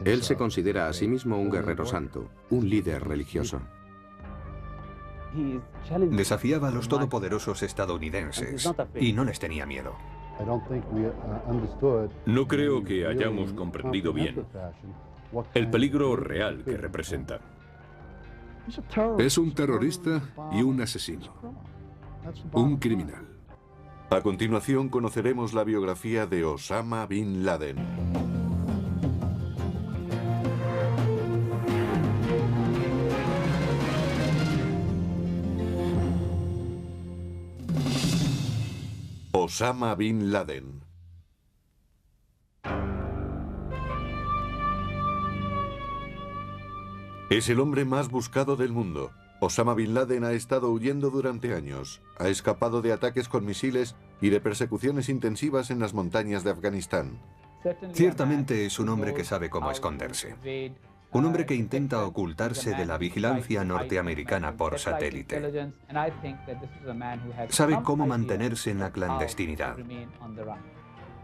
Él se considera a sí mismo un guerrero santo, un líder religioso. Desafiaba a los todopoderosos estadounidenses y no les tenía miedo. No creo que hayamos comprendido bien el peligro real que representa. Es un terrorista y un asesino. Un criminal. A continuación conoceremos la biografía de Osama Bin Laden. Osama Bin Laden. Es el hombre más buscado del mundo. Osama Bin Laden ha estado huyendo durante años. Ha escapado de ataques con misiles y de persecuciones intensivas en las montañas de Afganistán. Ciertamente es un hombre que sabe cómo esconderse. Un hombre que intenta ocultarse de la vigilancia norteamericana por satélite. Sabe cómo mantenerse en la clandestinidad.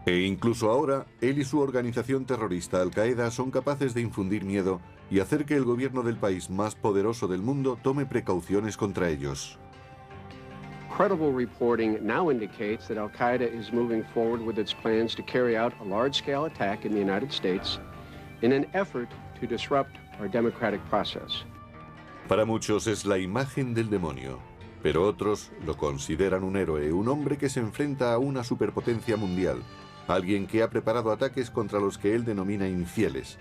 E incluso ahora, él y su organización terrorista Al-Qaeda son capaces de infundir miedo y hacer que el gobierno del país más poderoso del mundo tome precauciones contra ellos. Credible reporting now indicates that Al-Qaeda is moving forward with its plans to carry out a large-scale attack in the United States in an effort to disrupt our democratic process. Para muchos es la imagen del demonio, pero otros lo consideran un héroe, un hombre que se enfrenta a una superpotencia mundial, alguien que ha preparado ataques contra los que él denomina infieles.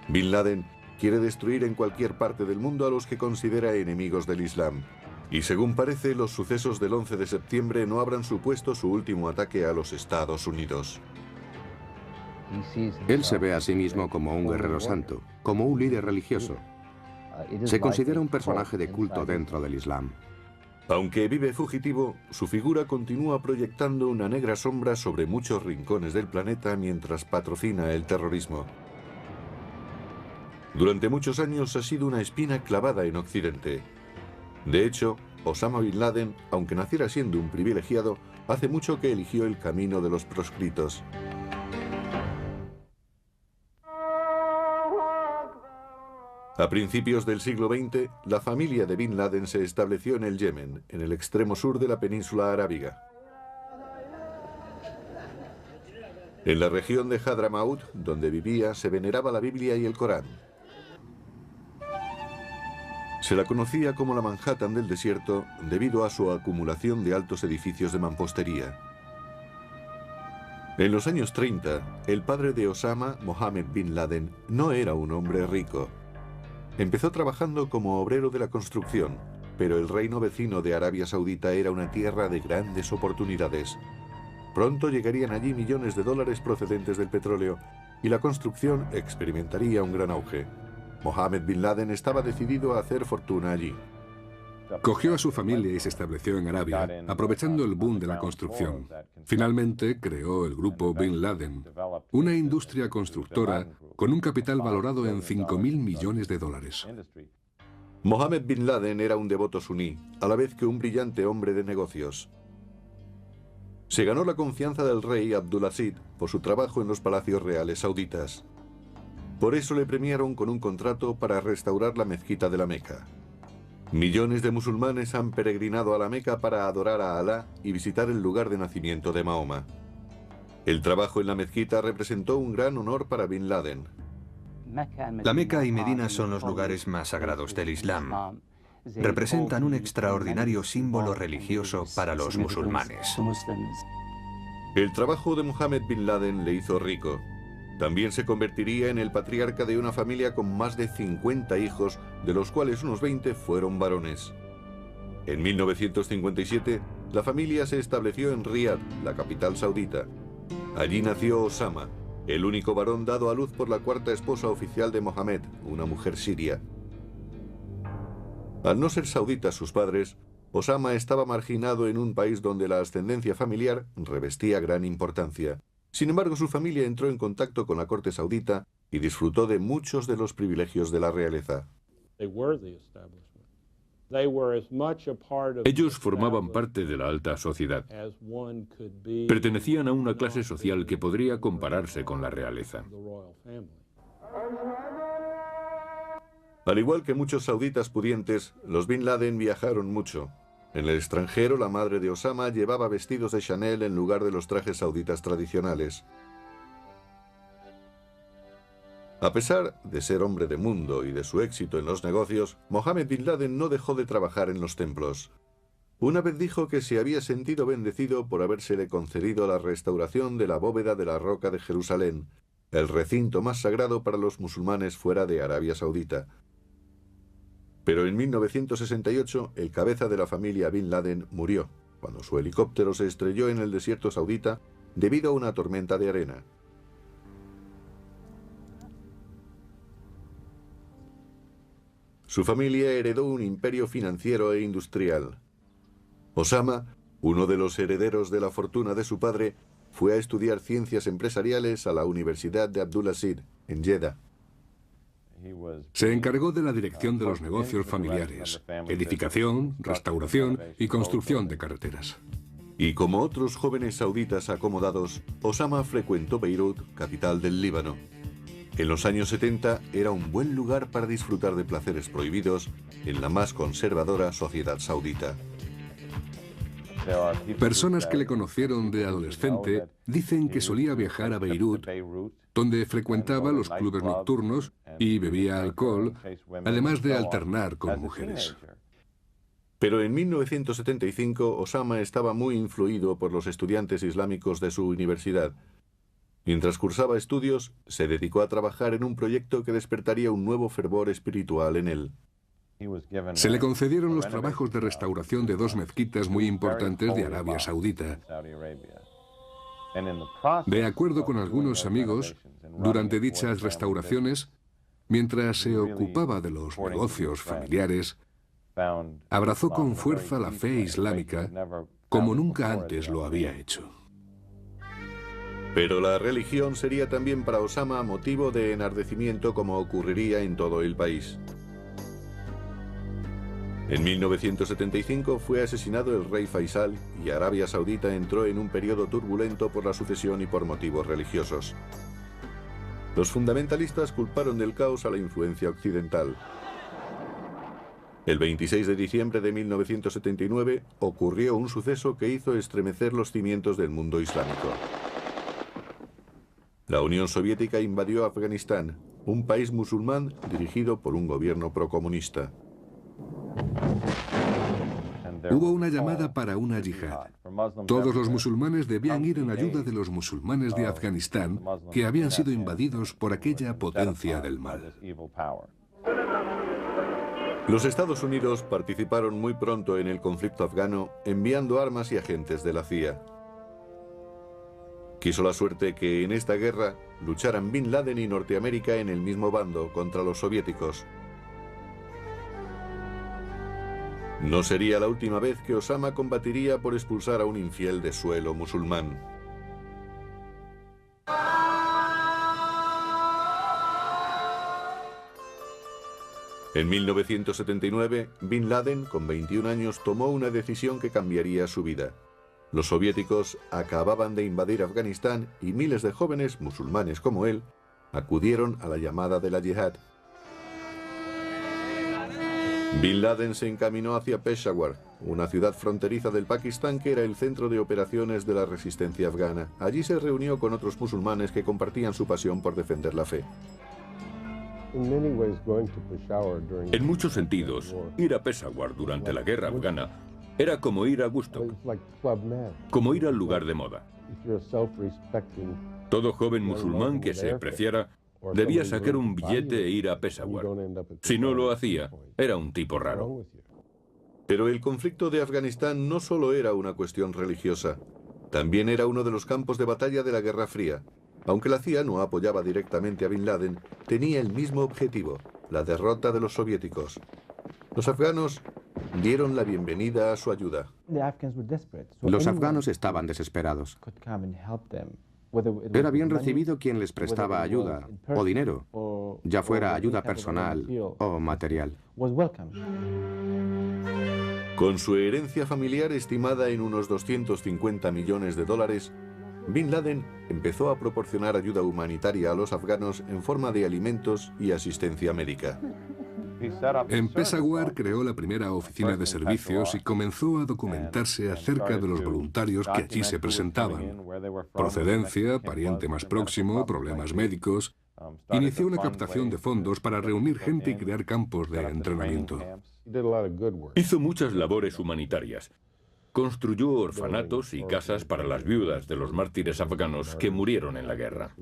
Bin Laden quiere destruir en cualquier parte del mundo a los que considera enemigos del Islam. Y según parece, los sucesos del 11 de septiembre no habrán supuesto su último ataque a los Estados Unidos. Él se ve a sí mismo como un guerrero santo, como un líder religioso. Se considera un personaje de culto dentro del Islam. Aunque vive fugitivo, su figura continúa proyectando una negra sombra sobre muchos rincones del planeta mientras patrocina el terrorismo. Durante muchos años ha sido una espina clavada en Occidente. De hecho, Osama Bin Laden, aunque naciera siendo un privilegiado, hace mucho que eligió el camino de los proscritos. A principios del siglo XX, la familia de Bin Laden se estableció en el Yemen, en el extremo sur de la península arábiga. En la región de Hadramaut, donde vivía, se veneraba la Biblia y el Corán. Se la conocía como la Manhattan del desierto debido a su acumulación de altos edificios de mampostería. En los años 30, el padre de Osama, Mohammed Bin Laden, no era un hombre rico. Empezó trabajando como obrero de la construcción, pero el reino vecino de Arabia Saudita era una tierra de grandes oportunidades. Pronto llegarían allí millones de dólares procedentes del petróleo y la construcción experimentaría un gran auge. Mohammed Bin Laden estaba decidido a hacer fortuna allí. Cogió a su familia y se estableció en Arabia, aprovechando el boom de la construcción. Finalmente creó el grupo Bin Laden, una industria constructora con un capital valorado en 5.000 millones de dólares. Mohammed Bin Laden era un devoto suní, a la vez que un brillante hombre de negocios. Se ganó la confianza del rey Abdulaziz por su trabajo en los palacios reales sauditas. Por eso le premiaron con un contrato para restaurar la mezquita de la Meca. Millones de musulmanes han peregrinado a la Meca para adorar a Alá y visitar el lugar de nacimiento de Mahoma. El trabajo en la mezquita representó un gran honor para Bin Laden. La Meca y Medina son los lugares más sagrados del Islam. Representan un extraordinario símbolo religioso para los musulmanes. El trabajo de Mohammed Bin Laden le hizo rico. También se convertiría en el patriarca de una familia con más de 50 hijos, de los cuales unos 20 fueron varones. En 1957, la familia se estableció en Riad, la capital saudita. Allí nació Osama, el único varón dado a luz por la cuarta esposa oficial de Mohammed, una mujer siria. Al no ser sauditas sus padres, Osama estaba marginado en un país donde la ascendencia familiar revestía gran importancia. Sin embargo, su familia entró en contacto con la corte saudita y disfrutó de muchos de los privilegios de la realeza. Ellos formaban parte de la alta sociedad. Pertenecían a una clase social que podría compararse con la realeza. Al igual que muchos sauditas pudientes, los Bin Laden viajaron mucho. En el extranjero, la madre de Osama llevaba vestidos de Chanel en lugar de los trajes sauditas tradicionales. A pesar de ser hombre de mundo y de su éxito en los negocios, Mohammed Bin Laden no dejó de trabajar en los templos. Una vez dijo que se había sentido bendecido por habérsele concedido la restauración de la bóveda de la Roca de Jerusalén, el recinto más sagrado para los musulmanes fuera de Arabia Saudita. Pero en 1968, el cabeza de la familia Bin Laden murió, cuando su helicóptero se estrelló en el desierto saudita debido a una tormenta de arena. Su familia heredó un imperio financiero e industrial. Osama, uno de los herederos de la fortuna de su padre, fue a estudiar ciencias empresariales a la Universidad de Abdulaziz, en Jeddah. Se encargó de la dirección de los negocios familiares, edificación, restauración y construcción de carreteras. Y como otros jóvenes sauditas acomodados, Osama frecuentó Beirut, capital del Líbano. En los años 70 era un buen lugar para disfrutar de placeres prohibidos en la más conservadora sociedad saudita. Personas que le conocieron de adolescente dicen que solía viajar a Beirut, donde frecuentaba los clubes nocturnos y bebía alcohol, además de alternar con mujeres. Pero en 1975 Osama estaba muy influido por los estudiantes islámicos de su universidad. Mientras cursaba estudios, se dedicó a trabajar en un proyecto que despertaría un nuevo fervor espiritual en él. Se le concedieron los trabajos de restauración de dos mezquitas muy importantes de Arabia Saudita. De acuerdo con algunos amigos, durante dichas restauraciones, mientras se ocupaba de los negocios familiares, abrazó con fuerza la fe islámica como nunca antes lo había hecho. Pero la religión sería también para Osama motivo de enardecimiento, como ocurriría en todo el país. En 1975 fue asesinado el rey Faisal y Arabia Saudita entró en un periodo turbulento por la sucesión y por motivos religiosos. Los fundamentalistas culparon del caos a la influencia occidental. El 26 de diciembre de 1979 ocurrió un suceso que hizo estremecer los cimientos del mundo islámico. La Unión Soviética invadió Afganistán, un país musulmán dirigido por un gobierno procomunista. Hubo una llamada para una yihad. Todos los musulmanes debían ir en ayuda de los musulmanes de Afganistán, que habían sido invadidos por aquella potencia del mal. Los Estados Unidos participaron muy pronto en el conflicto afgano, enviando armas y agentes de la CIA. Quiso la suerte que en esta guerra lucharan Bin Laden y Norteamérica en el mismo bando contra los soviéticos. No sería la última vez que Osama combatiría por expulsar a un infiel de suelo musulmán. En 1979, Bin Laden, con 21 años, tomó una decisión que cambiaría su vida. Los soviéticos acababan de invadir Afganistán y miles de jóvenes musulmanes como él acudieron a la llamada de la yihad. Bin Laden se encaminó hacia Peshawar, una ciudad fronteriza del Pakistán que era el centro de operaciones de la resistencia afgana. Allí se reunió con otros musulmanes que compartían su pasión por defender la fe. En muchos sentidos, ir a Peshawar durante la guerra afgana era como ir a Woodstock, como ir al lugar de moda. Todo joven musulmán que se apreciara debía sacar un billete e ir a Peshawar. Si no lo hacía, era un tipo raro. Pero el conflicto de Afganistán no solo era una cuestión religiosa, también era uno de los campos de batalla de la Guerra Fría. Aunque la CIA no apoyaba directamente a Bin Laden, tenía el mismo objetivo, la derrota de los soviéticos. Los afganos dieron la bienvenida a su ayuda. Los afganos estaban desesperados. Era bien recibido quien les prestaba ayuda o dinero, ya fuera ayuda personal o material. Con su herencia familiar estimada en unos 250 millones de dólares, Bin Laden empezó a proporcionar ayuda humanitaria a los afganos en forma de alimentos y asistencia médica. En Peshawar creó la primera oficina de servicios y comenzó a documentarse acerca de los voluntarios que allí se presentaban. Procedencia, pariente más próximo, problemas médicos. Inició una captación de fondos para reunir gente y crear campos de entrenamiento. Hizo muchas labores humanitarias. Construyó orfanatos y casas para las viudas de los mártires afganos que murieron en la guerra.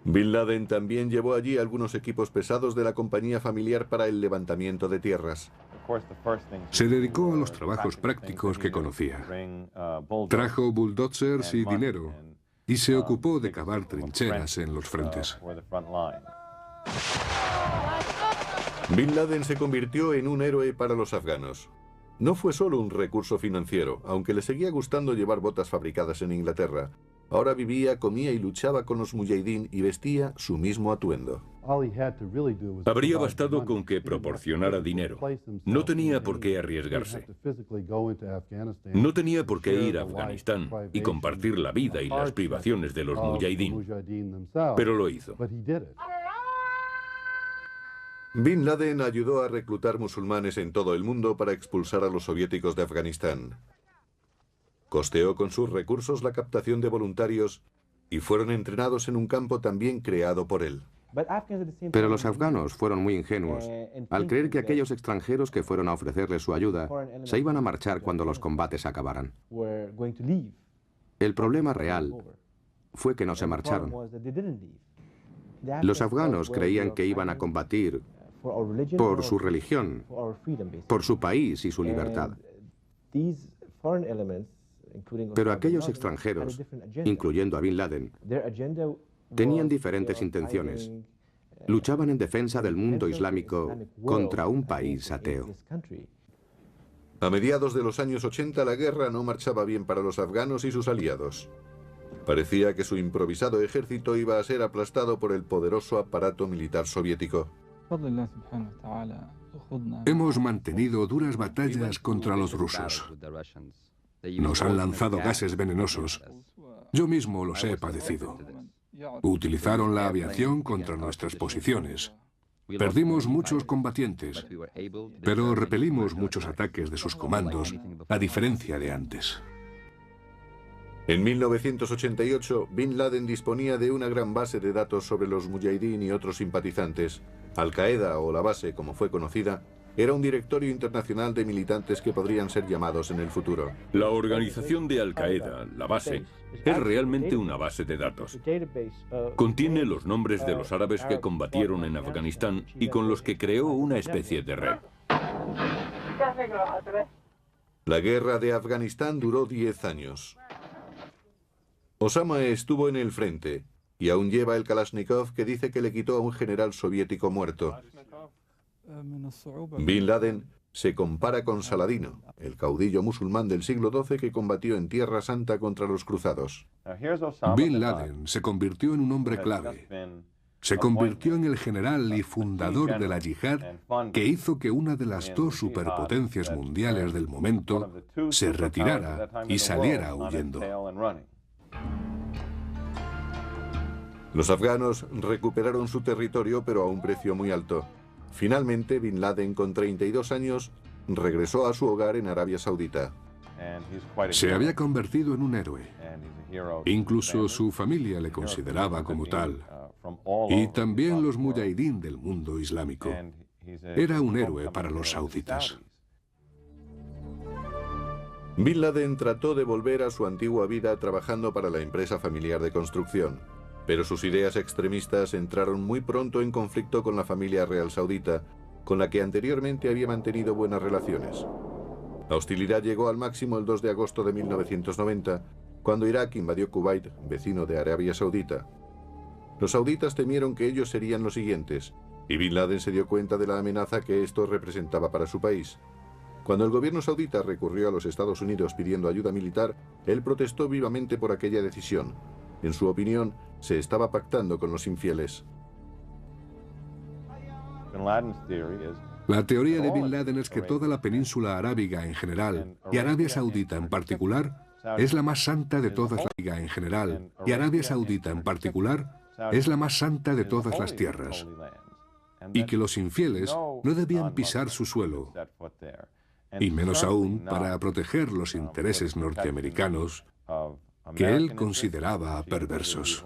Bin Laden también llevó allí algunos equipos pesados de la compañía familiar para el levantamiento de tierras. Se dedicó a los trabajos prácticos que conocía. Trajo bulldozers y dinero y se ocupó de cavar trincheras en los frentes. Bin Laden se convirtió en un héroe para los afganos. No fue solo un recurso financiero, aunque le seguía gustando llevar botas fabricadas en Inglaterra. Ahora vivía, comía y luchaba con los mujahidín y vestía su mismo atuendo. Habría bastado con que proporcionara dinero. No tenía por qué arriesgarse. No tenía por qué ir a Afganistán y compartir la vida y las privaciones de los mujahidín. Pero lo hizo. Bin Laden ayudó a reclutar musulmanes en todo el mundo para expulsar a los soviéticos de Afganistán. Costeó con sus recursos la captación de voluntarios y fueron entrenados en un campo también creado por él. Pero los afganos fueron muy ingenuos al creer que aquellos extranjeros que fueron a ofrecerles su ayuda se iban a marchar cuando los combates acabaran. El problema real fue que no se marcharon. Los afganos creían que iban a combatir por su religión, por su país y su libertad. Pero aquellos extranjeros, incluyendo a Bin Laden, tenían diferentes intenciones. Luchaban en defensa del mundo islámico contra un país ateo. A mediados de los años 80 la guerra no marchaba bien para los afganos y sus aliados. Parecía que su improvisado ejército iba a ser aplastado por el poderoso aparato militar soviético. Hemos mantenido duras batallas contra los rusos. Nos han lanzado gases venenosos. Yo mismo los he padecido. Utilizaron la aviación contra nuestras posiciones. Perdimos muchos combatientes, pero repelimos muchos ataques de sus comandos, a diferencia de antes. En 1988, Bin Laden disponía de una gran base de datos sobre los mujahidín y otros simpatizantes. Al-Qaeda, o la base como fue conocida, era un directorio internacional de militantes que podrían ser llamados en el futuro. La organización de Al-Qaeda, la base, es realmente una base de datos. Contiene los nombres de los árabes que combatieron en Afganistán y con los que creó una especie de red. La guerra de Afganistán duró 10 años. Osama estuvo en el frente y aún lleva el Kalashnikov que dice que le quitó a un general soviético muerto. Bin Laden se compara con Saladino, el caudillo musulmán del siglo XII que combatió en Tierra Santa contra los cruzados. Bin Laden se convirtió en un hombre clave. Se convirtió en el general y fundador de la yihad que hizo que una de las dos superpotencias mundiales del momento se retirara y saliera huyendo. Los afganos recuperaron su territorio, pero a un precio muy alto. Finalmente, Bin Laden, con 32 años, regresó a su hogar en Arabia Saudita. Se había convertido en un héroe. Incluso su familia le consideraba como tal. Y también los mujahidín del mundo islámico. Era un héroe para los sauditas. Bin Laden trató de volver a su antigua vida trabajando para la empresa familiar de construcción, pero sus ideas extremistas entraron muy pronto en conflicto con la familia real saudita, con la que anteriormente había mantenido buenas relaciones. La hostilidad llegó al máximo el 2 de agosto de 1990, cuando Irak invadió Kuwait, vecino de Arabia Saudita. Los sauditas temieron que ellos serían los siguientes, y Bin Laden se dio cuenta de la amenaza que esto representaba para su país. Cuando el gobierno saudita recurrió a los Estados Unidos pidiendo ayuda militar, él protestó vivamente por aquella decisión. En su opinión, se estaba pactando con los infieles. La teoría de Bin Laden es que toda la península arábiga en general, y Arabia Saudita en particular, es la más santa de todas las ligas en general, y Arabia Saudita en particular es la más santa de todas las tierras, y que los infieles no debían pisar su suelo, y menos aún para proteger los intereses norteamericanos que él consideraba perversos.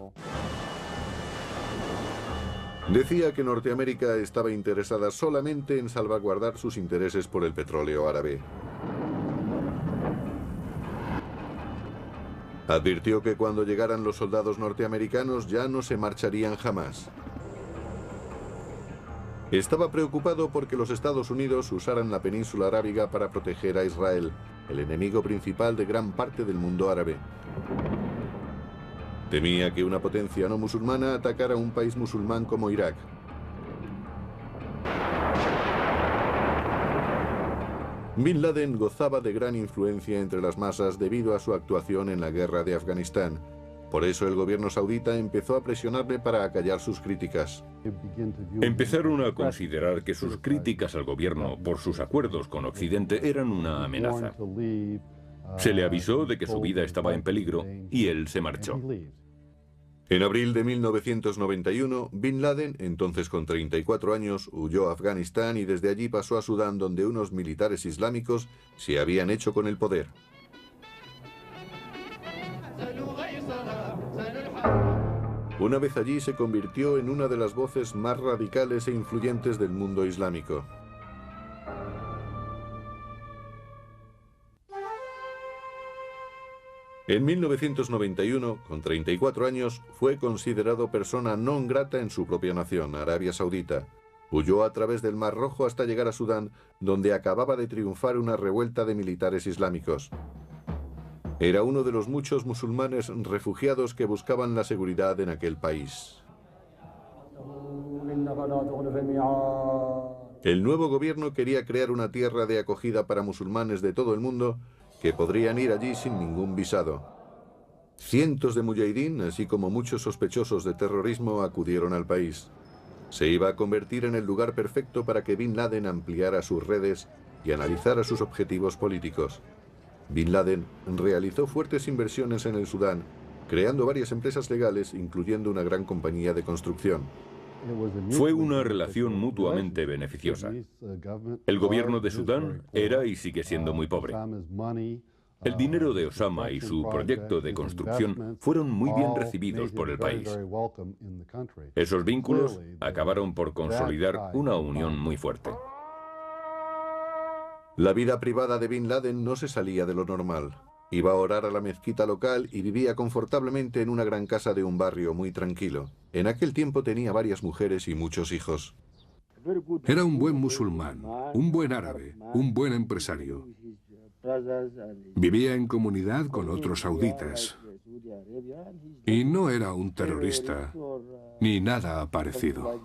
Decía que Norteamérica estaba interesada solamente en salvaguardar sus intereses por el petróleo árabe. Advirtió que cuando llegaran los soldados norteamericanos ya no se marcharían jamás. Estaba preocupado porque los Estados Unidos usaran la península arábiga para proteger a Israel, el enemigo principal de gran parte del mundo árabe. Temía que una potencia no musulmana atacara un país musulmán como Irak. Bin Laden gozaba de gran influencia entre las masas debido a su actuación en la guerra de Afganistán. Por eso el gobierno saudita empezó a presionarle para acallar sus críticas. Empezaron a considerar que sus críticas al gobierno por sus acuerdos con Occidente eran una amenaza. Se le avisó de que su vida estaba en peligro y él se marchó. En abril de 1991, Bin Laden, entonces con 34 años, huyó a Afganistán y desde allí pasó a Sudán, donde unos militares islámicos se habían hecho con el poder. Una vez allí se convirtió en una de las voces más radicales e influyentes del mundo islámico. En 1991, con 34 años, fue considerado persona non grata en su propia nación, Arabia Saudita. Huyó a través del Mar Rojo hasta llegar a Sudán, donde acababa de triunfar una revuelta de militares islámicos. Era uno de los muchos musulmanes refugiados que buscaban la seguridad en aquel país. El nuevo gobierno quería crear una tierra de acogida para musulmanes de todo el mundo que podrían ir allí sin ningún visado. Cientos de mujahidín, así como muchos sospechosos de terrorismo, acudieron al país. Se iba a convertir en el lugar perfecto para que Bin Laden ampliara sus redes y analizara sus objetivos políticos. Bin Laden realizó fuertes inversiones en el Sudán, creando varias empresas legales, incluyendo una gran compañía de construcción. Fue una relación mutuamente beneficiosa. El gobierno de Sudán era y sigue siendo muy pobre. El dinero de Osama y su proyecto de construcción fueron muy bien recibidos por el país. Esos vínculos acabaron por consolidar una unión muy fuerte. La vida privada de Bin Laden no se salía de lo normal. Iba a orar a la mezquita local y vivía confortablemente en una gran casa de un barrio muy tranquilo. En aquel tiempo tenía varias mujeres y muchos hijos. Era un buen musulmán, un buen árabe, un buen empresario. Vivía en comunidad con otros sauditas. Y no era un terrorista, ni nada parecido.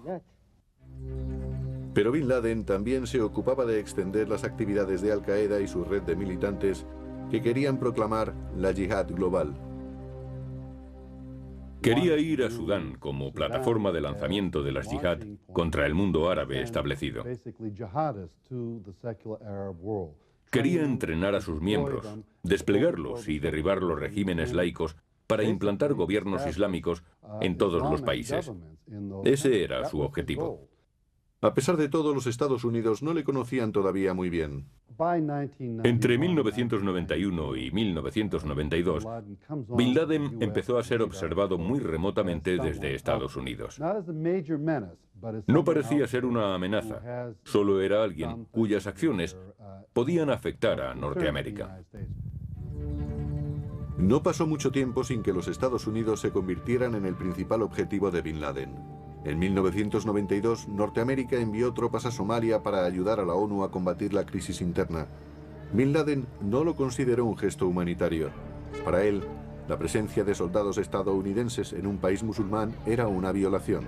Pero Bin Laden también se ocupaba de extender las actividades de Al-Qaeda y su red de militantes que querían proclamar la yihad global. Quería ir a Sudán como plataforma de lanzamiento de las yihad contra el mundo árabe establecido. Quería entrenar a sus miembros, desplegarlos y derribar los regímenes laicos para implantar gobiernos islámicos en todos los países. Ese era su objetivo. A pesar de todo, los Estados Unidos no le conocían todavía muy bien. Entre 1991 y 1992, Bin Laden empezó a ser observado muy remotamente desde Estados Unidos. No parecía ser una amenaza, solo era alguien cuyas acciones podían afectar a Norteamérica. No pasó mucho tiempo sin que los Estados Unidos se convirtieran en el principal objetivo de Bin Laden. En 1992, Norteamérica envió tropas a Somalia para ayudar a la ONU a combatir la crisis interna. Bin Laden no lo consideró un gesto humanitario. Para él, la presencia de soldados estadounidenses en un país musulmán era una violación.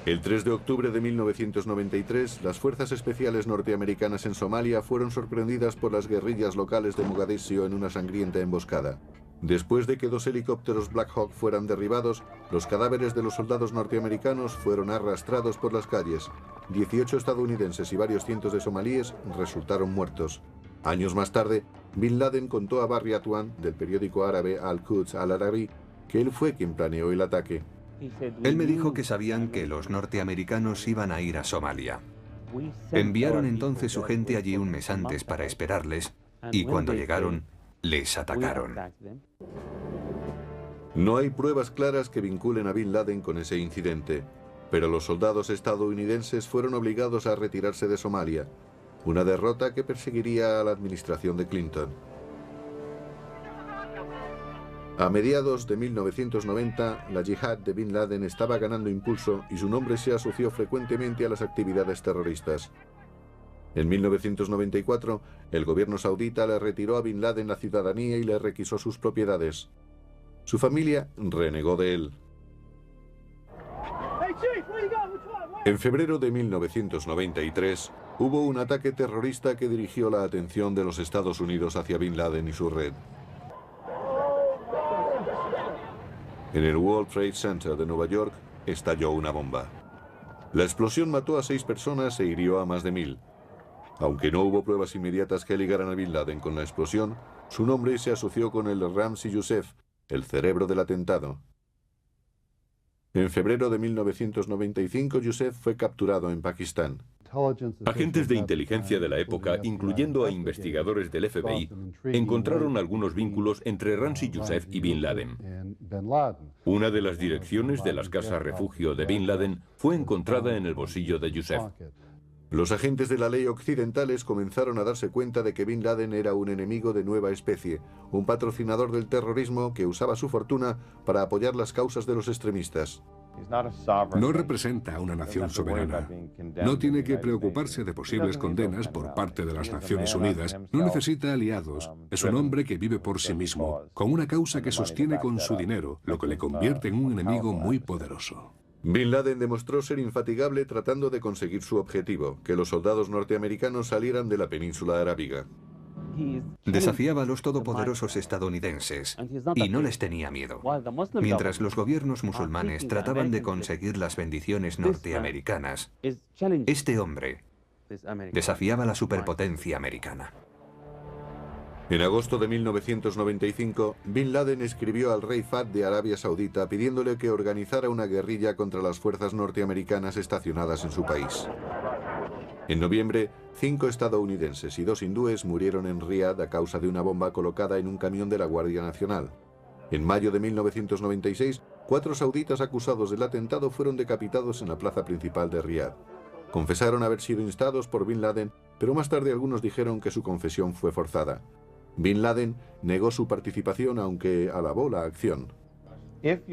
El 3 de octubre de 1993, las fuerzas especiales norteamericanas en Somalia fueron sorprendidas por las guerrillas locales de Mogadiscio en una sangrienta emboscada. Después de que 2 helicópteros Black Hawk fueran derribados, los cadáveres de los soldados norteamericanos fueron arrastrados por las calles. 18 estadounidenses y varios cientos de somalíes resultaron muertos. Años más tarde, Bin Laden contó a Barry Atwan, del periódico árabe Al-Quds Al-Arabi, que él fue quien planeó el ataque. Él me dijo que sabían que los norteamericanos iban a ir a Somalia. Enviaron entonces su gente allí un mes antes para esperarles, y cuando llegaron, les atacaron. No hay pruebas claras que vinculen a Bin Laden con ese incidente, pero los soldados estadounidenses fueron obligados a retirarse de Somalia, una derrota que perseguiría a la administración de Clinton. A mediados de 1990, la yihad de Bin Laden estaba ganando impulso y su nombre se asoció frecuentemente a las actividades terroristas. En 1994, el gobierno saudita le retiró a Bin Laden la ciudadanía y le requisó sus propiedades. Su familia renegó de él. En febrero de 1993, hubo un ataque terrorista que dirigió la atención de los Estados Unidos hacia Bin Laden y su red. En el World Trade Center de Nueva York estalló una bomba. La explosión mató a 6 personas e hirió a más de 1000. Aunque no hubo pruebas inmediatas que ligaran a Bin Laden con la explosión, su nombre se asoció con el Ramzi Youssef, el cerebro del atentado. En febrero de 1995, Youssef fue capturado en Pakistán. Agentes de inteligencia de la época, incluyendo a investigadores del FBI, encontraron algunos vínculos entre Ramzi Youssef y Bin Laden. Una de las direcciones de las casas refugio de Bin Laden fue encontrada en el bolsillo de Youssef. Los agentes de la ley occidentales comenzaron a darse cuenta de que Bin Laden era un enemigo de nueva especie, un patrocinador del terrorismo que usaba su fortuna para apoyar las causas de los extremistas. No representa a una nación soberana. No tiene que preocuparse de posibles condenas por parte de las Naciones Unidas. No necesita aliados. Es un hombre que vive por sí mismo, con una causa que sostiene con su dinero, lo que le convierte en un enemigo muy poderoso. Bin Laden demostró ser infatigable tratando de conseguir su objetivo, que los soldados norteamericanos salieran de la península arábiga. Desafiaba a los todopoderosos estadounidenses y no les tenía miedo. Mientras los gobiernos musulmanes trataban de conseguir las bendiciones norteamericanas, este hombre desafiaba la superpotencia americana. En agosto de 1995, Bin Laden escribió al rey Fahd de Arabia Saudita pidiéndole que organizara una guerrilla contra las fuerzas norteamericanas estacionadas en su país. En noviembre, 5 estadounidenses y 2 hindúes murieron en Riad a causa de una bomba colocada en un camión de la Guardia Nacional. En mayo de 1996, 4 sauditas acusados del atentado fueron decapitados en la plaza principal de Riad. Confesaron haber sido instados por Bin Laden, pero más tarde algunos dijeron que su confesión fue forzada. Bin Laden negó su participación, aunque alabó la acción.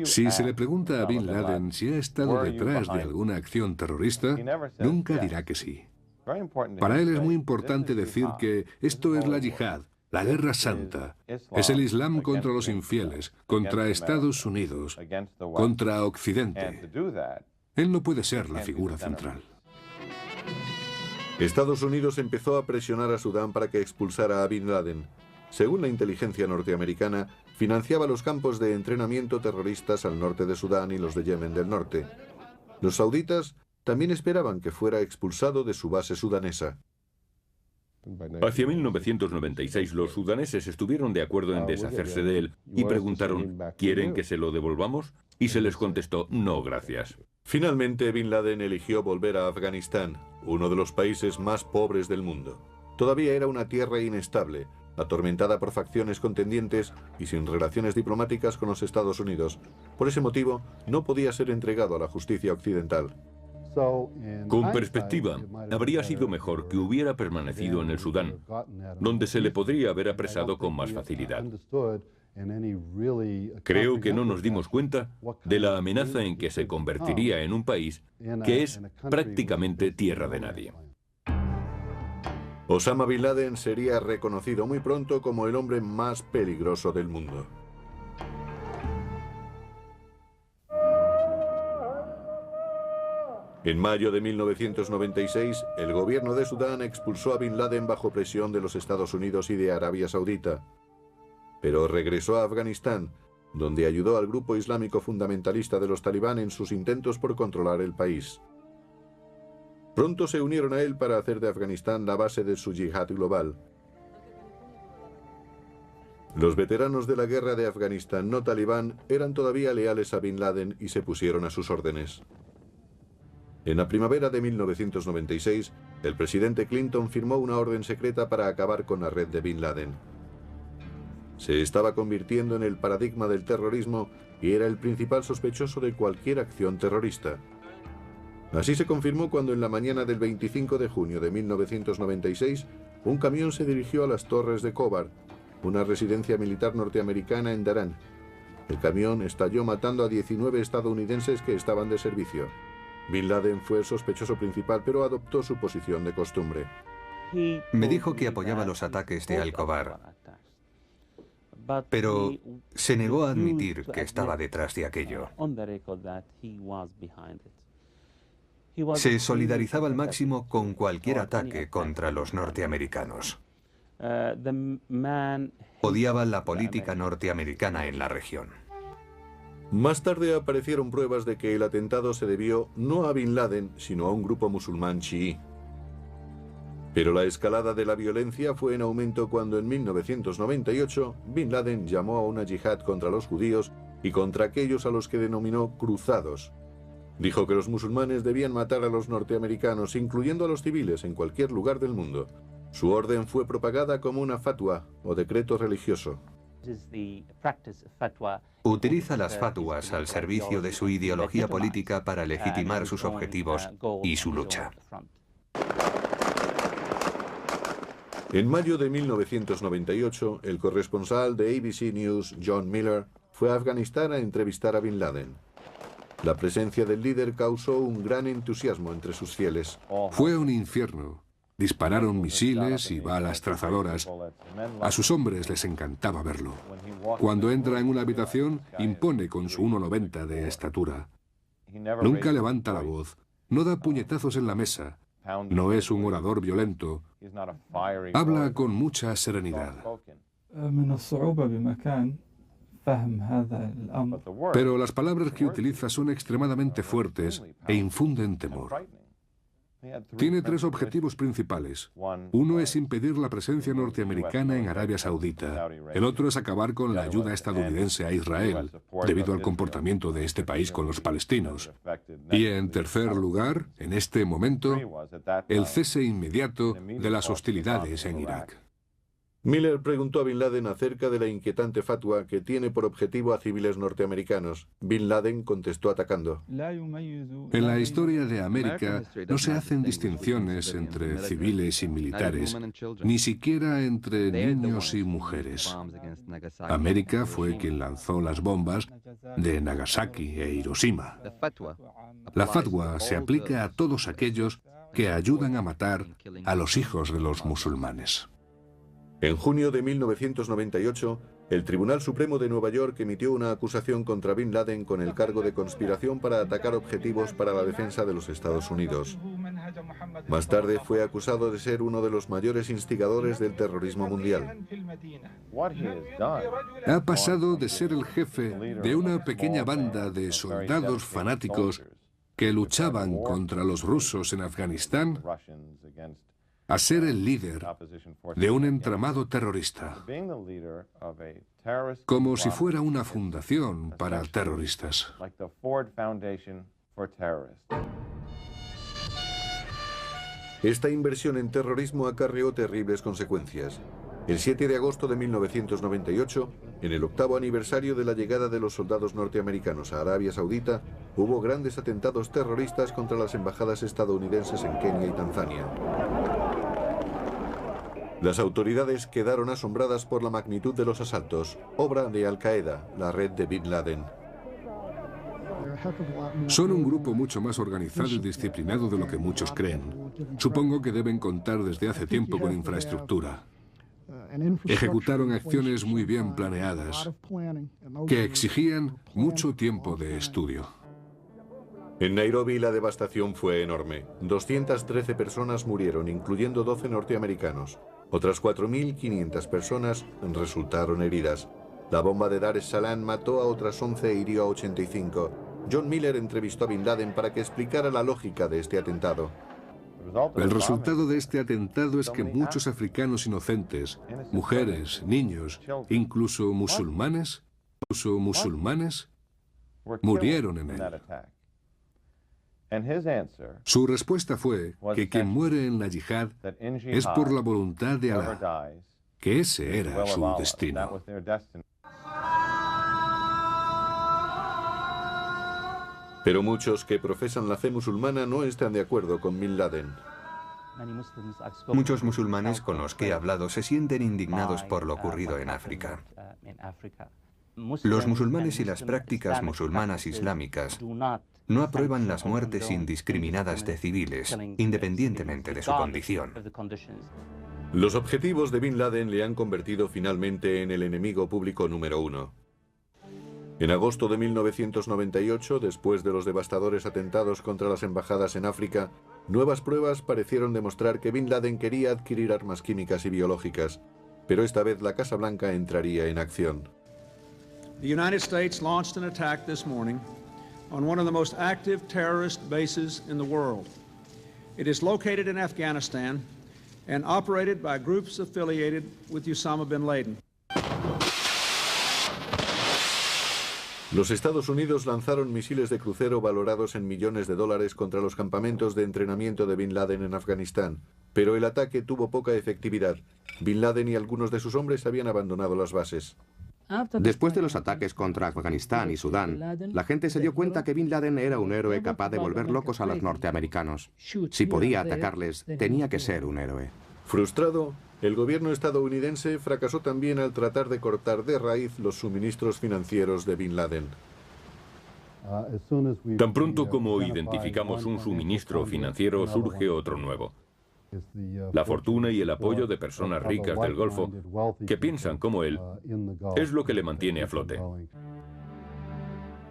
Si se le pregunta a Bin Laden si ha estado detrás de alguna acción terrorista, nunca dirá que sí. Para él es muy importante decir que esto es la yihad, la guerra santa. Es el Islam contra los infieles, contra Estados Unidos, contra Occidente. Él no puede ser la figura central. Estados Unidos empezó a presionar a Sudán para que expulsara a Bin Laden. Según la inteligencia norteamericana, financiaba los campos de entrenamiento terroristas al norte de Sudán y los de Yemen del norte. Los sauditas también esperaban que fuera expulsado de su base sudanesa. Hacia 1996 los sudaneses estuvieron de acuerdo en deshacerse de él y preguntaron, ¿quieren que se lo devolvamos? Y se les contestó, no, gracias. Finalmente, Bin Laden eligió volver a Afganistán, uno de los países más pobres del mundo. Todavía era una tierra inestable, atormentada por facciones contendientes y sin relaciones diplomáticas con los Estados Unidos. Por ese motivo, no podía ser entregado a la justicia occidental. Con perspectiva, habría sido mejor que hubiera permanecido en el Sudán, donde se le podría haber apresado con más facilidad. Creo que no nos dimos cuenta de la amenaza en que se convertiría en un país que es prácticamente tierra de nadie. Osama Bin Laden sería reconocido muy pronto como el hombre más peligroso del mundo. En mayo de 1996, el gobierno de Sudán expulsó a Bin Laden bajo presión de los Estados Unidos y de Arabia Saudita. Pero regresó a Afganistán, donde ayudó al grupo islámico fundamentalista de los talibán en sus intentos por controlar el país. Pronto se unieron a él para hacer de Afganistán la base de su yihad global. Los veteranos de la guerra de Afganistán no talibán eran todavía leales a Bin Laden y se pusieron a sus órdenes. En la primavera de 1996, el presidente Clinton firmó una orden secreta para acabar con la red de Bin Laden. Se estaba convirtiendo en el paradigma del terrorismo y era el principal sospechoso de cualquier acción terrorista. Así se confirmó cuando en la mañana del 25 de junio de 1996, un camión se dirigió a las Torres de Khobar, una residencia militar norteamericana en Daran. El camión estalló matando a 19 estadounidenses que estaban de servicio. Bin Laden fue el sospechoso principal, pero adoptó su posición de costumbre. Me dijo que apoyaba los ataques de Al-Khobar, pero se negó a admitir que estaba detrás de aquello. Se solidarizaba al máximo con cualquier ataque contra los norteamericanos. Odiaba la política norteamericana en la región. Más tarde aparecieron pruebas de que el atentado se debió no a Bin Laden, sino a un grupo musulmán chií. Pero la escalada de la violencia fue en aumento cuando en 1998 Bin Laden llamó a una yihad contra los judíos y contra aquellos a los que denominó cruzados. Dijo que los musulmanes debían matar a los norteamericanos, incluyendo a los civiles, en cualquier lugar del mundo. Su orden fue propagada como una fatwa o decreto religioso. Utiliza las fatwas al servicio de su ideología política para legitimar sus objetivos y su lucha. En mayo de 1998, el corresponsal de ABC News, John Miller, fue a Afganistán a entrevistar a Bin Laden. La presencia del líder causó un gran entusiasmo entre sus fieles. Fue un infierno. Dispararon misiles y balas trazadoras. A sus hombres les encantaba verlo. Cuando entra en una habitación, impone con su 1,90 de estatura. Nunca levanta la voz, no da puñetazos en la mesa, no es un orador violento, habla con mucha serenidad. Pero las palabras que utiliza son extremadamente fuertes e infunden temor. Tiene tres objetivos principales. Uno es impedir la presencia norteamericana en Arabia Saudita. El otro es acabar con la ayuda estadounidense a Israel, debido al comportamiento de este país con los palestinos. Y en tercer lugar, en este momento, el cese inmediato de las hostilidades en Irak. Miller preguntó a Bin Laden acerca de la inquietante fatwa que tiene por objetivo a civiles norteamericanos. Bin Laden contestó atacando. En la historia de América no se hacen distinciones entre civiles y militares, ni siquiera entre niños y mujeres. América fue quien lanzó las bombas de Nagasaki e Hiroshima. La fatwa se aplica a todos aquellos que ayudan a matar a los hijos de los musulmanes. En junio de 1998, el Tribunal Supremo de Nueva York emitió una acusación contra Bin Laden con el cargo de conspiración para atacar objetivos para la defensa de los Estados Unidos. Más tarde fue acusado de ser uno de los mayores instigadores del terrorismo mundial. Ha pasado de ser el jefe de una pequeña banda de soldados fanáticos que luchaban contra los rusos en Afganistán a ser el líder de un entramado terrorista, como si fuera una fundación para terroristas. Esta inversión en terrorismo acarreó terribles consecuencias. El 7 de agosto de 1998, en el 8º aniversario de la llegada de los soldados norteamericanos a Arabia Saudita, hubo grandes atentados terroristas contra las embajadas estadounidenses en Kenia y Tanzania. Las autoridades quedaron asombradas por la magnitud de los asaltos, obra de Al-Qaeda, la red de Bin Laden. Son un grupo mucho más organizado y disciplinado de lo que muchos creen. Supongo que deben contar desde hace tiempo con infraestructura. Ejecutaron acciones muy bien planeadas, que exigían mucho tiempo de estudio. En Nairobi la devastación fue enorme. 213 personas murieron, incluyendo 12 norteamericanos. Otras 4.500 personas resultaron heridas. La bomba de Dar es Salaam mató a otras 11 e hirió a 85. John Miller entrevistó a Bin Laden para que explicara la lógica de este atentado. El resultado de este atentado es que muchos africanos inocentes, mujeres, niños, incluso musulmanes, murieron en él. Su respuesta fue que quien muere en la yihad es por la voluntad de Alá, que ese era su destino. Pero muchos que profesan la fe musulmana no están de acuerdo con Bin Laden. Muchos musulmanes con los que he hablado se sienten indignados por lo ocurrido en África. Los musulmanes y las prácticas musulmanas islámicas no aprueban las muertes indiscriminadas de civiles, independientemente de su condición. Los objetivos de Bin Laden le han convertido finalmente en el enemigo público número uno. En agosto de 1998, después de los devastadores atentados contra las embajadas en África, nuevas pruebas parecieron demostrar que Bin Laden quería adquirir armas químicas y biológicas, pero esta vez la Casa Blanca entraría en acción. The United States launched an attack this morning on one of the most active terrorist bases in the world. It is located in Afghanistan and operated by groups affiliated with Osama bin Laden. Los Estados Unidos lanzaron misiles de crucero valorados en millones de dólares contra los campamentos de entrenamiento de Bin Laden en Afganistán, pero el ataque tuvo poca efectividad. Bin Laden y algunos de sus hombres habían abandonado las bases. Después de los ataques contra Afganistán y Sudán, la gente se dio cuenta que Bin Laden era un héroe capaz de volver locos a los norteamericanos. Si podía atacarles, tenía que ser un héroe. Frustrado, el gobierno estadounidense fracasó también al tratar de cortar de raíz los suministros financieros de Bin Laden. Tan pronto como identificamos un suministro financiero, surge otro nuevo. La fortuna y el apoyo de personas ricas del Golfo que piensan como él es lo que le mantiene a flote.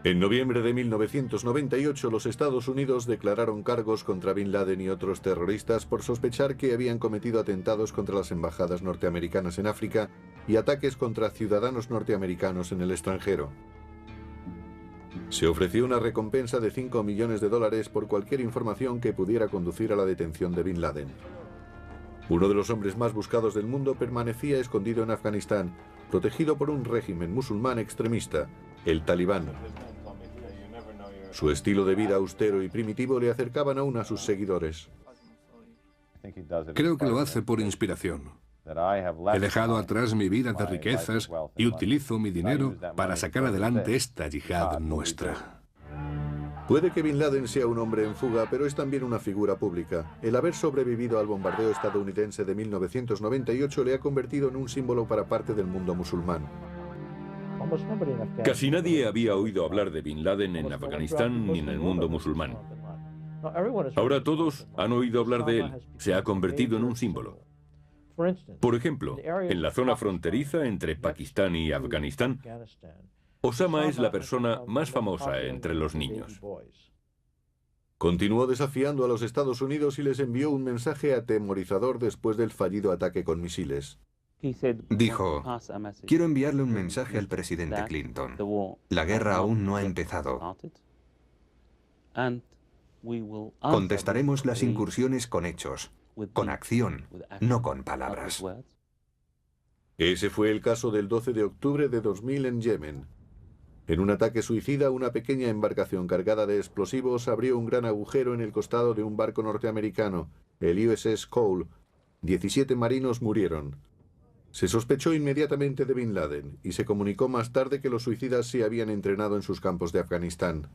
En noviembre de 1998, los Estados Unidos declararon cargos contra Bin Laden y otros terroristas por sospechar que habían cometido atentados contra las embajadas norteamericanas en África y ataques contra ciudadanos norteamericanos en el extranjero. Se ofreció una recompensa de $5 millones por cualquier información que pudiera conducir a la detención de Bin Laden. Uno de los hombres más buscados del mundo permanecía escondido en Afganistán, protegido por un régimen musulmán extremista, el Talibán. Su estilo de vida austero y primitivo le acercaban aún a sus seguidores. Creo que lo hace por inspiración. He dejado atrás mi vida de riquezas y utilizo mi dinero para sacar adelante esta yihad nuestra. Puede que Bin Laden sea un hombre en fuga, pero es también una figura pública. El haber sobrevivido al bombardeo estadounidense de 1998 le ha convertido en un símbolo para parte del mundo musulmán. Casi nadie había oído hablar de Bin Laden en Afganistán ni en el mundo musulmán. Ahora todos han oído hablar de él. Se ha convertido en un símbolo. Por ejemplo, en la zona fronteriza entre Pakistán y Afganistán, Osama es la persona más famosa entre los niños. Continuó desafiando a los Estados Unidos y les envió un mensaje atemorizador después del fallido ataque con misiles. Dijo, quiero enviarle un mensaje al presidente Clinton. La guerra aún no ha empezado. Contestaremos las incursiones con hechos, con acción, no con palabras. Ese fue el caso del 12 de octubre de 2000 en Yemen. En un ataque suicida, una pequeña embarcación cargada de explosivos abrió un gran agujero en el costado de un barco norteamericano, el USS Cole. 17 marinos murieron. Se sospechó inmediatamente de Bin Laden y se comunicó más tarde que los suicidas se habían entrenado en sus campos de Afganistán.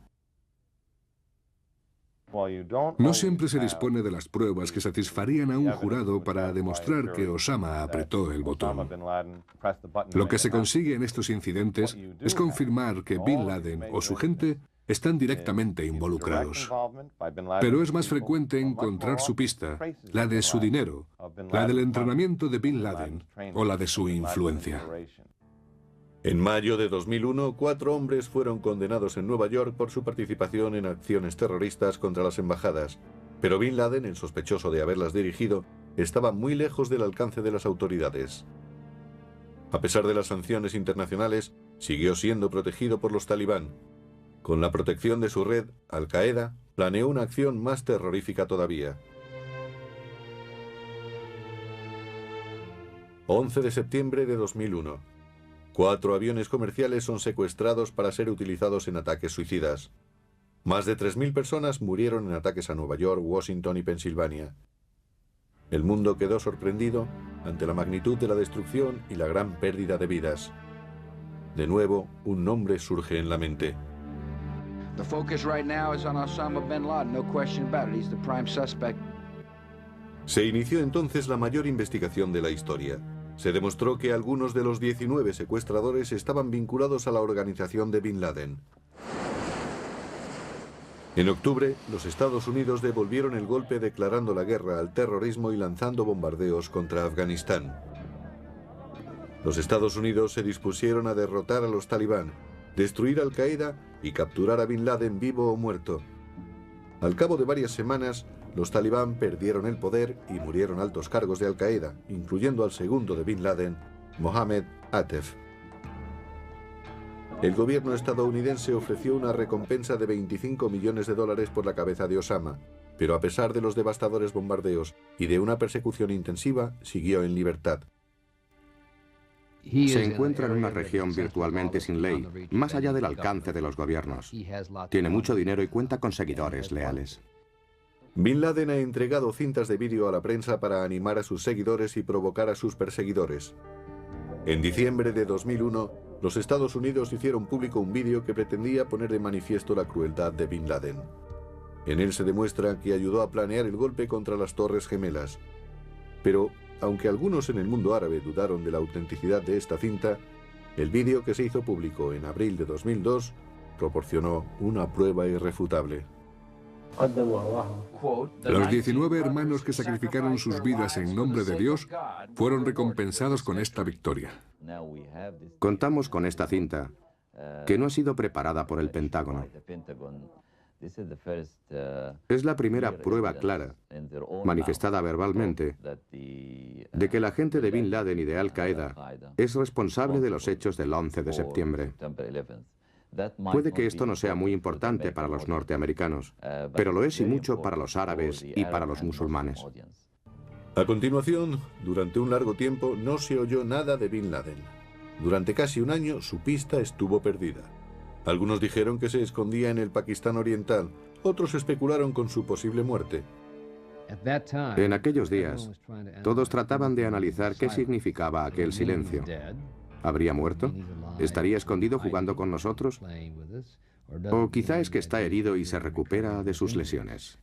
No siempre se dispone de las pruebas que satisfarían a un jurado para demostrar que Osama apretó el botón. Lo que se consigue en estos incidentes es confirmar que Bin Laden o su gente están directamente involucrados. Pero es más frecuente encontrar su pista, la de su dinero, la del entrenamiento de Bin Laden o la de su influencia. En mayo de 2001, 4 hombres fueron condenados en Nueva York por su participación en acciones terroristas contra las embajadas. Pero Bin Laden, el sospechoso de haberlas dirigido, estaba muy lejos del alcance de las autoridades. A pesar de las sanciones internacionales, siguió siendo protegido por los talibán. Con la protección de su red, Al-Qaeda planeó una acción más terrorífica todavía. 11 de septiembre de 2001. 4 aviones comerciales son secuestrados para ser utilizados en ataques suicidas. Más de 3.000 personas murieron en ataques a Nueva York, Washington y Pensilvania. El mundo quedó sorprendido ante la magnitud de la destrucción y la gran pérdida de vidas. De nuevo, un nombre surge en la mente. The focus right now is on Osama bin Laden, no question about it. He's the prime suspect. Se inició entonces la mayor investigación de la historia. Se demostró que algunos de los 19 secuestradores estaban vinculados a la organización de Bin Laden. En octubre, los Estados Unidos devolvieron el golpe declarando la guerra al terrorismo y lanzando bombardeos contra Afganistán. Los Estados Unidos se dispusieron a derrotar a los talibán, destruir Al Qaeda y capturar a Bin Laden vivo o muerto. Al cabo de varias semanas, los talibán perdieron el poder y murieron altos cargos de Al Qaeda, incluyendo al segundo de Bin Laden, Mohammed Atef. El gobierno estadounidense ofreció una recompensa de $25 millones por la cabeza de Osama, pero a pesar de los devastadores bombardeos y de una persecución intensiva, siguió en libertad. Se encuentra en una región virtualmente sin ley, más allá del alcance de los gobiernos. Tiene mucho dinero y cuenta con seguidores leales. Bin Laden ha entregado cintas de vídeo a la prensa para animar a sus seguidores y provocar a sus perseguidores. En diciembre de 2001, los Estados Unidos hicieron público un vídeo que pretendía poner de manifiesto la crueldad de Bin Laden. En él se demuestra que ayudó a planear el golpe contra las Torres Gemelas. Pero, aunque algunos en el mundo árabe dudaron de la autenticidad de esta cinta, el vídeo que se hizo público en abril de 2002 proporcionó una prueba irrefutable. Los 19 hermanos que sacrificaron sus vidas en nombre de Dios fueron recompensados con esta victoria. Contamos con esta cinta, que no ha sido preparada por el Pentágono. Es la primera prueba clara, manifestada verbalmente, de que la gente de Bin Laden y de Al Qaeda es responsable de los hechos del 11 de septiembre. Puede que esto no sea muy importante para los norteamericanos, pero lo es y mucho para los árabes y para los musulmanes. A continuación, durante un largo tiempo no se oyó nada de Bin Laden. Durante casi un año su pista estuvo perdida. Algunos dijeron que se escondía en el Pakistán oriental, otros especularon con su posible muerte. En aquellos días, todos trataban de analizar qué significaba aquel silencio. ¿Habría muerto? ¿Estaría escondido jugando con nosotros? O quizá es que está herido y se recupera de sus lesiones.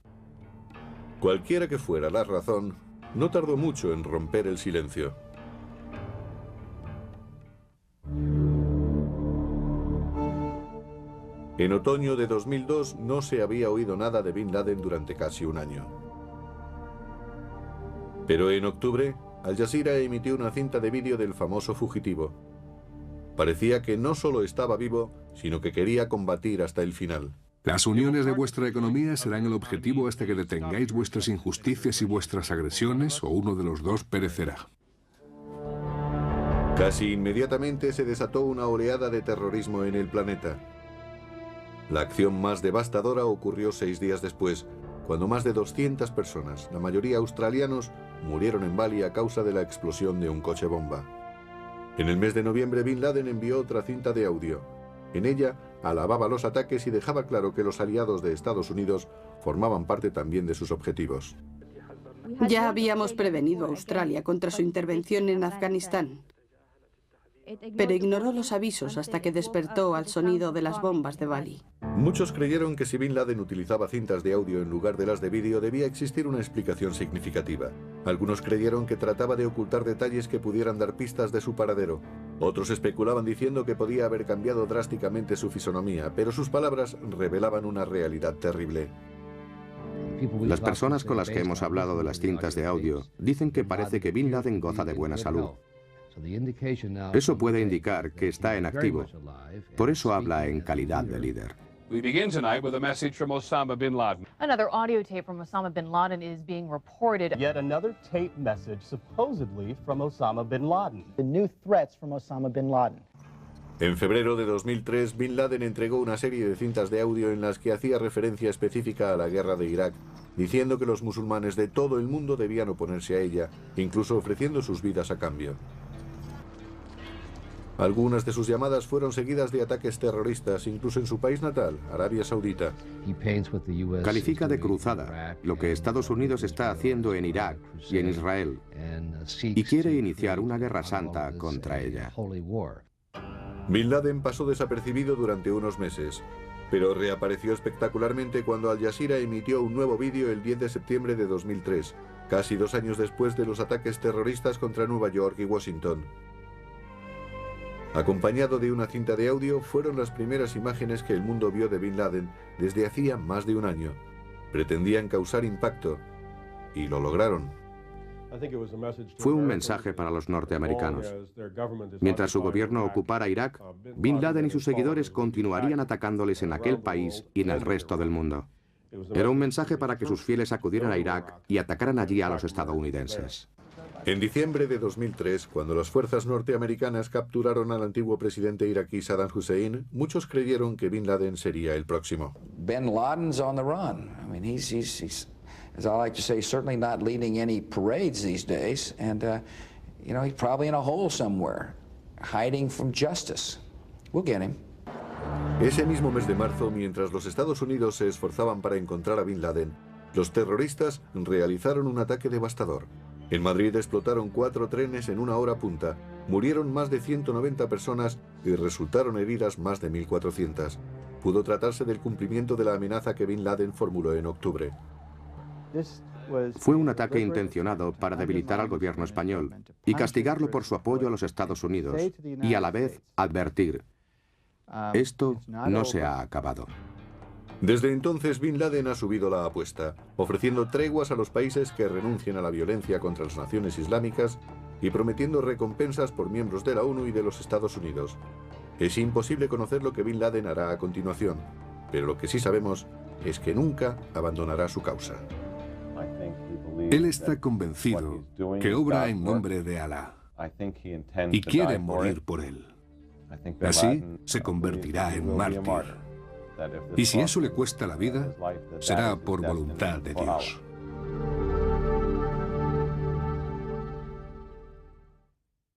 Cualquiera que fuera la razón, no tardó mucho en romper el silencio. En otoño de 2002 no se había oído nada de Bin Laden durante casi un año. Pero en octubre, Al Jazeera emitió una cinta de vídeo del famoso fugitivo. Parecía que no solo estaba vivo, sino que quería combatir hasta el final. Las uniones de vuestra economía serán el objetivo hasta que detengáis vuestras injusticias y vuestras agresiones, o uno de los dos perecerá. Casi inmediatamente se desató una oleada de terrorismo en el planeta. La acción más devastadora ocurrió 6 días después, cuando más de 200 personas, la mayoría australianos, murieron en Bali a causa de la explosión de un coche bomba. En el mes de noviembre, Bin Laden envió otra cinta de audio. En ella, alababa los ataques y dejaba claro que los aliados de Estados Unidos formaban parte también de sus objetivos. Ya habíamos prevenido a Australia contra su intervención en Afganistán, pero ignoró los avisos hasta que despertó al sonido de las bombas de Bali. Muchos creyeron que si Bin Laden utilizaba cintas de audio en lugar de las de vídeo debía existir una explicación significativa. Algunos creyeron que trataba de ocultar detalles que pudieran dar pistas de su paradero. Otros especulaban diciendo que podía haber cambiado drásticamente su fisonomía, pero sus palabras revelaban una realidad terrible. Las personas con las que hemos hablado de las cintas de audio dicen que parece que Bin Laden goza de buena salud. Eso puede indicar que está en activo. Por eso habla en calidad de líder. We begin tonight with a message from Osama bin Laden. Another audio tape from Osama bin Laden is being reported. Yet another tape message supposedly from Osama bin Laden. The new threats from Osama bin Laden. En febrero de 2003, Bin Laden entregó una serie de cintas de audio en las que hacía referencia específica a la guerra de Irak, diciendo que los musulmanes de todo el mundo debían oponerse a ella, incluso ofreciendo sus vidas a cambio. Algunas de sus llamadas fueron seguidas de ataques terroristas, incluso en su país natal, Arabia Saudita. Califica de cruzada lo que Estados Unidos está haciendo en Irak y en Israel y quiere iniciar una guerra santa contra ella. Bin Laden pasó desapercibido durante unos meses, pero reapareció espectacularmente cuando Al Jazeera emitió un nuevo vídeo el 10 de septiembre de 2003, casi 2 años después de los ataques terroristas contra Nueva York y Washington. Acompañado de una cinta de audio, fueron las primeras imágenes que el mundo vio de Bin Laden desde hacía más de un año. Pretendían causar impacto, y lo lograron. Fue un mensaje para los norteamericanos. Mientras su gobierno ocupara Irak, Bin Laden y sus seguidores continuarían atacándoles en aquel país y en el resto del mundo. Era un mensaje para que sus fieles acudieran a Irak y atacaran allí a los estadounidenses. En diciembre de 2003, cuando las fuerzas norteamericanas capturaron al antiguo presidente iraquí Saddam Hussein, muchos creyeron que Bin Laden sería el próximo. Bin Laden's on the run. I mean, he's as I like to say, certainly not leading any parades these days, and you know, he's probably in a hole somewhere, hiding from justice. We'll get him. Ese mismo mes de marzo, mientras los Estados Unidos se esforzaban para encontrar a Bin Laden, los terroristas realizaron un ataque devastador. En Madrid explotaron 4 trenes en una hora punta, murieron más de 190 personas y resultaron heridas más de 1.400. Pudo tratarse del cumplimiento de la amenaza que Bin Laden formuló en octubre. Fue un ataque intencionado para debilitar al gobierno español y castigarlo por su apoyo a los Estados Unidos y a la vez advertir: esto no se ha acabado. Desde entonces, Bin Laden ha subido la apuesta, ofreciendo treguas a los países que renuncien a la violencia contra las naciones islámicas y prometiendo recompensas por miembros de la ONU y de los Estados Unidos. Es imposible conocer lo que Bin Laden hará a continuación, pero lo que sí sabemos es que nunca abandonará su causa. Él está convencido que obra en nombre de Alá y quiere morir por él. Así se convertirá en mártir. Y si eso le cuesta la vida, será por voluntad de Dios.